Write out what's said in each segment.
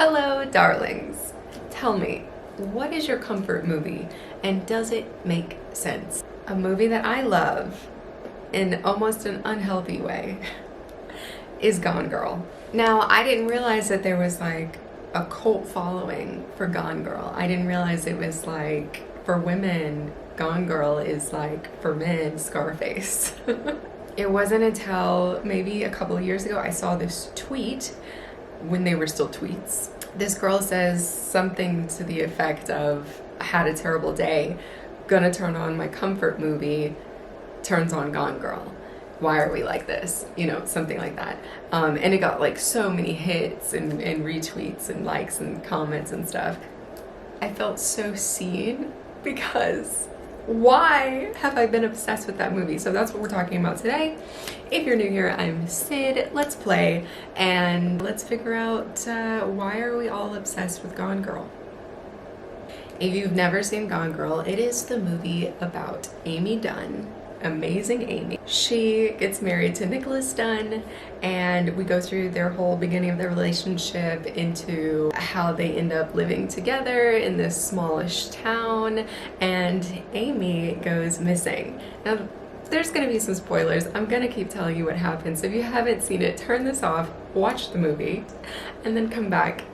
Hello, darlings. Tell me, what is your comfort movie and does it make sense? A movie that I love in almost an unhealthy way is Gone Girl. Now, I didn't realize that there was like a cult following for Gone Girl. I didn't realize it was like for women, Gone Girl is like for men, Scarface. It wasn't until maybe a couple of years ago I saw this tweet when they were still tweets. This girl says something to the effect of, had a terrible day, gonna turn on my comfort movie, turns on Gone Girl. Why are we like this? You know, something like that. And it got like so many hits and retweets and likes and comments and stuff. I felt so seen because why have I been obsessed with that movie? So that's what we're talking about today. If you're new here, I'm Sid. Let's play and let's figure out why are we all obsessed with Gone Girl. If you've never seen Gone Girl, it is the movie about Amy Dunn. Amazing Amy. She gets married to Nicholas Dunn and we go through their whole beginning of their relationship into how they end up living together in this smallish town, and Amy goes missing. Now there's gonna be some spoilers. I'm gonna keep telling you what happens. So if you haven't seen it, turn this off, watch the movie, and then come back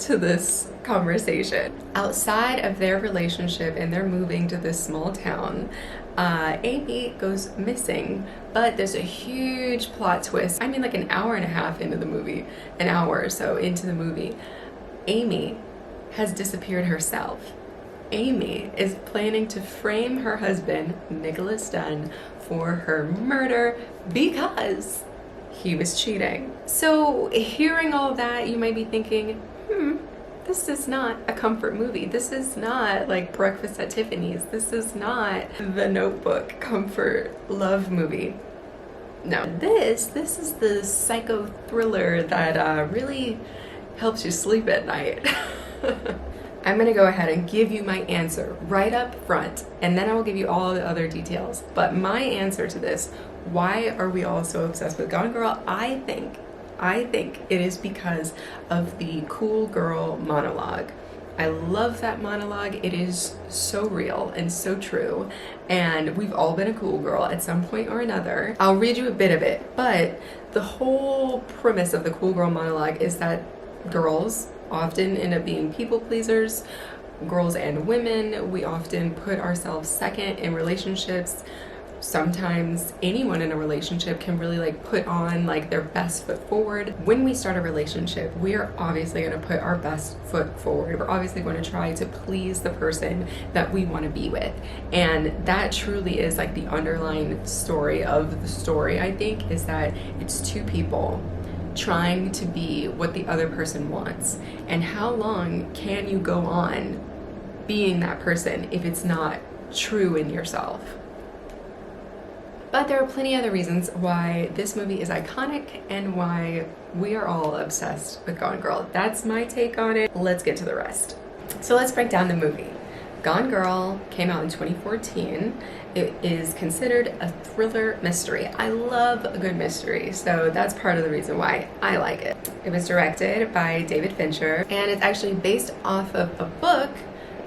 to this conversation. Outside of their relationship and they're moving to this small town, Amy goes missing, but there's a huge plot twist. I mean, like an hour and a half into the movie, an hour or so into the movie, Amy has disappeared herself. Amy is planning to frame her husband, Nicholas Dunn, for her murder because he was cheating. So hearing all that, you might be thinking, this is not a comfort movie. This is not like Breakfast at Tiffany's. This is not The Notebook comfort love movie. No, this is the psycho thriller that really helps you sleep at night. I'm gonna go ahead and give you my answer right up front, and then I will give you all the other details. But my answer to this, why are we all so obsessed with Gone Girl? I think it is because of the cool girl monologue. I love that monologue. It is so real and so true, and we've all been a cool girl at some point or another. I'll read you a bit of it, but the whole premise of the cool girl monologue is that girls often end up being people pleasers. Girls and women, we often put ourselves second in relationships. Sometimes anyone in a relationship can really like put on like their best foot forward. When we start a relationship, we are obviously going to put our best foot forward. We're obviously going to try to please the person that we want to be with. And that truly is like the underlying story of the story, I think, is that it's two people trying to be what the other person wants. And how long can you go on being that person if it's not true in yourself? But there are plenty of other reasons why this movie is iconic and why we are all obsessed with Gone Girl. That's my take on it. Let's get to the rest. So let's break down the movie. Gone Girl came out in 2014. It is considered a thriller mystery. I love a good mystery, so that's part of the reason why I like it. It was directed by David Fincher, and it's actually based off of a book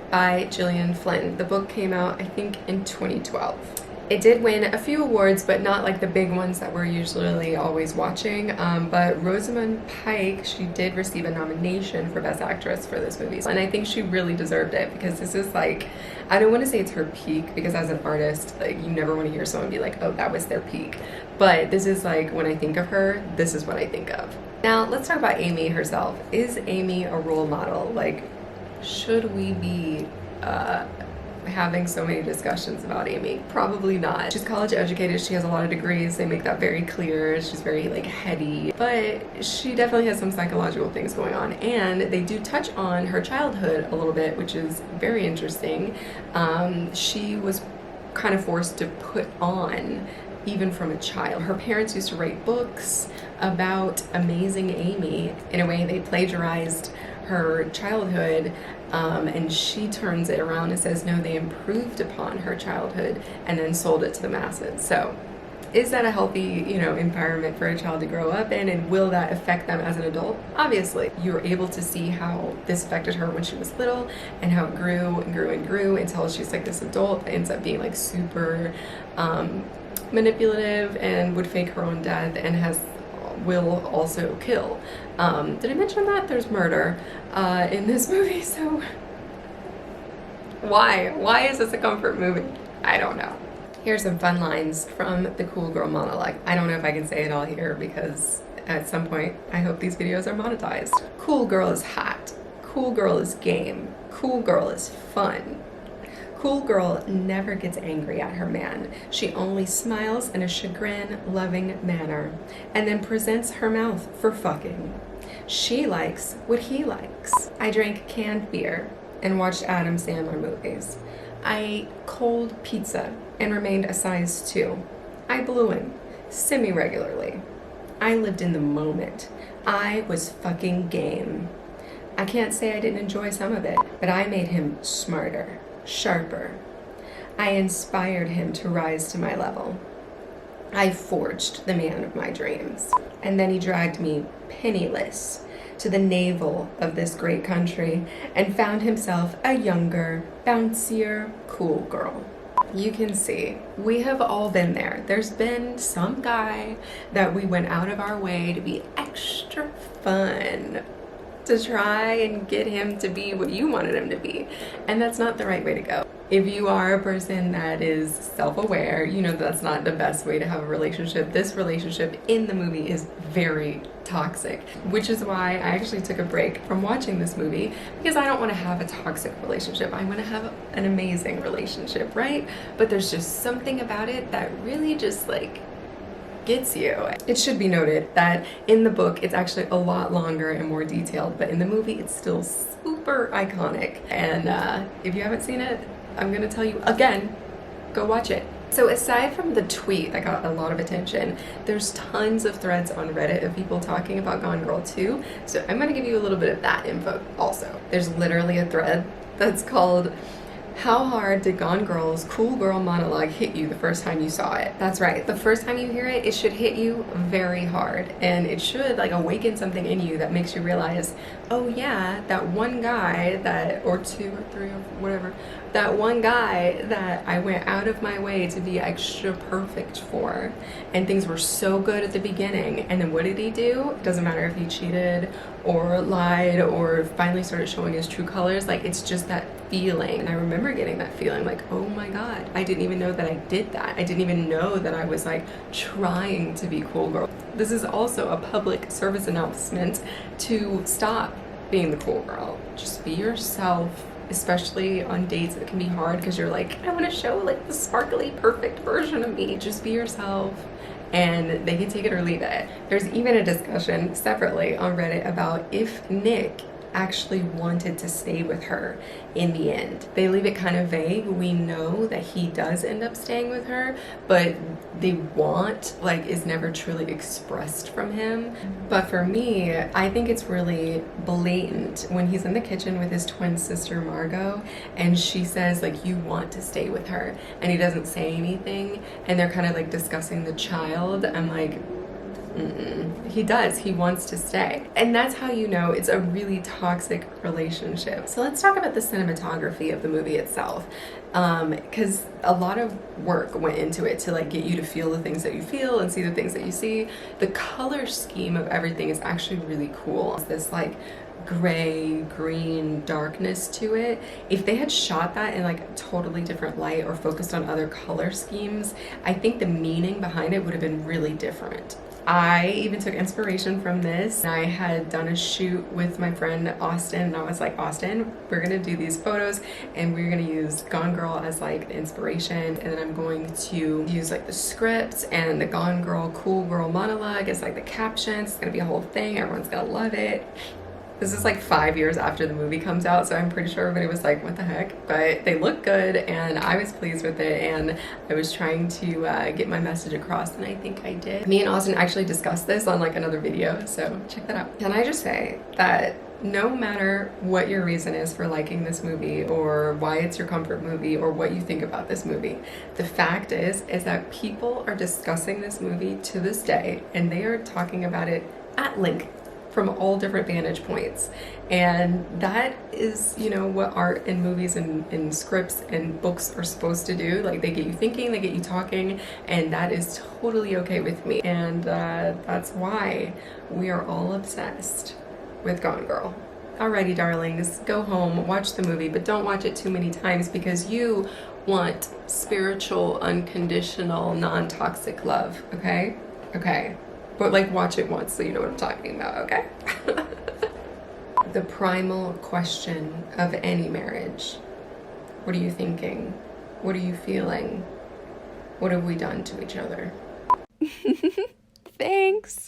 by Gillian Flynn. The book came out, I think, in 2012. It did win a few awards, but not like the big ones that we're usually always watching. But Rosamund Pike, she did receive a nomination for Best Actress for this movie. And I think she really deserved it because this is like, I don't want to say it's her peak because as an artist, like you never want to hear someone be like, oh, that was their peak. But this is like, when I think of her, this is what I think of. Now, let's talk about Amy herself. Is Amy a role model? Like, should we be having so many discussions about Amy? Probably not. She's college educated, she has a lot of degrees, they make that very clear. She's very like heady, but she definitely has some psychological things going on, and they do touch on her childhood a little bit, which is very interesting. She was kind of forced to put on even from a child. Her parents used to write books about Amazing Amy. In a way, they plagiarized her childhood, and she turns it around and says no, they improved upon her childhood and then sold it to the masses. So Is that a healthy, environment for a child to grow up in, and will that affect them as an adult? Obviously. You were able to see how this affected her when she was little and how it grew and grew and grew until she's like this adult that ends up being like super manipulative and would fake her own death and will also kill. Did I mention that? There's murder in this movie, so why is this a comfort movie? I don't know. Here's some fun lines from the Cool Girl monologue. I don't know if I can say it all here because at some point I hope these videos are monetized. Cool girl is hot. Cool girl is game. Cool girl is fun. Cool girl never gets angry at her man. She only smiles in a chagrin-loving manner and then presents her mouth for fucking. She likes what he likes. I drank canned beer and watched Adam Sandler movies. I ate cold pizza and remained a size 2. I blew him semi-regularly. I lived in the moment. I was fucking game. I can't say I didn't enjoy some of it, but I made him smarter, sharper. I inspired him to rise to my level. I forged the man of my dreams. And then he dragged me penniless to the navel of this great country and found himself a younger, bouncier, cool girl. You can see, we have all been there. There's been some guy that we went out of our way to be extra fun, to try and get him to be what you wanted him to be. And that's not the right way to go. If you are a person that is self-aware, you know that's not the best way to have a relationship. This relationship in the movie is very toxic, which is why I actually took a break from watching this movie, because I don't want to have a toxic relationship. I want to have an amazing relationship, right? But there's just something about it that really just like gets you. It should be noted that in the book it's actually a lot longer and more detailed, but in the movie it's still super iconic. And if you haven't seen it, I'm gonna tell you again, go watch it. So aside from the tweet that got a lot of attention, there's tons of threads on Reddit of people talking about Gone Girl 2. So I'm gonna give you a little bit of that info also. There's literally a thread that's called "How hard did Gone Girl's cool girl monologue hit you the first time you saw it?" That's right. The first time you hear it, it should hit you very hard. And it should like awaken something in you that makes you realize, oh yeah, that one guy that, or 2 or 3 or whatever, that one guy that I went out of my way to be extra perfect for. And things were so good at the beginning. And then what did he do? It doesn't matter if he cheated or lied or finally started showing his true colors. Like, it's just that feeling. And I remember getting that feeling like, oh my God, I didn't even know that I did that. I didn't even know that I was like trying to be cool girl. This is also a public service announcement to stop being the cool girl. Just be yourself, especially on dates. It can be hard because you're like, I want to show like the sparkly, perfect version of me. Just be yourself. And they can take it or leave it. There's even a discussion separately on Reddit about if Nick actually wanted to stay with her in the end. They leave it kind of vague. We know that he does end up staying with her, but the want like is never truly expressed from him. But for me, I think it's really blatant when he's in the kitchen with his twin sister Margot and she says like, you want to stay with her, and he doesn't say anything and they're kind of like discussing the child. I'm like, he does. He wants to stay. And that's how you know it's a really toxic relationship. So let's talk about the cinematography of the movie itself. Because a lot of work went into it to like get you to feel the things that you feel and see the things that you see. The color scheme of everything is actually really cool. It's this like gray, green darkness to it. If they had shot that in like a totally different light or focused on other color schemes, I think the meaning behind it would have been really different. I even took inspiration from this. I had done a shoot with my friend Austin, and I was like, Austin, we're gonna do these photos and we're gonna use Gone Girl as like the inspiration, and then I'm going to use like the script and the Gone Girl cool girl monologue as like the captions. It's gonna be a whole thing. Everyone's gonna love it. This is like 5 years after the movie comes out, so I'm pretty sure everybody was like, what the heck? But they look good, and I was pleased with it, and I was trying to get my message across, and I think I did. Me and Austin actually discussed this on like another video, so check that out. Can I just say that No matter what your reason is for liking this movie or why it's your comfort movie or what you think about this movie, the fact is that people are discussing this movie to this day, and they are talking about it at length from all different vantage points. And that is, you know, what art and movies and scripts and books are supposed to do. Like, they get you thinking, they get you talking, and that is totally okay with me. And that's why we are all obsessed with Gone Girl. Alrighty, darlings, go home, watch the movie, but don't watch it too many times because you want spiritual, unconditional, non-toxic love, okay? Okay. But like, watch it once so you know what I'm talking about, okay? The primal question of any marriage. What are you thinking? What are you feeling? What have we done to each other? Thanks.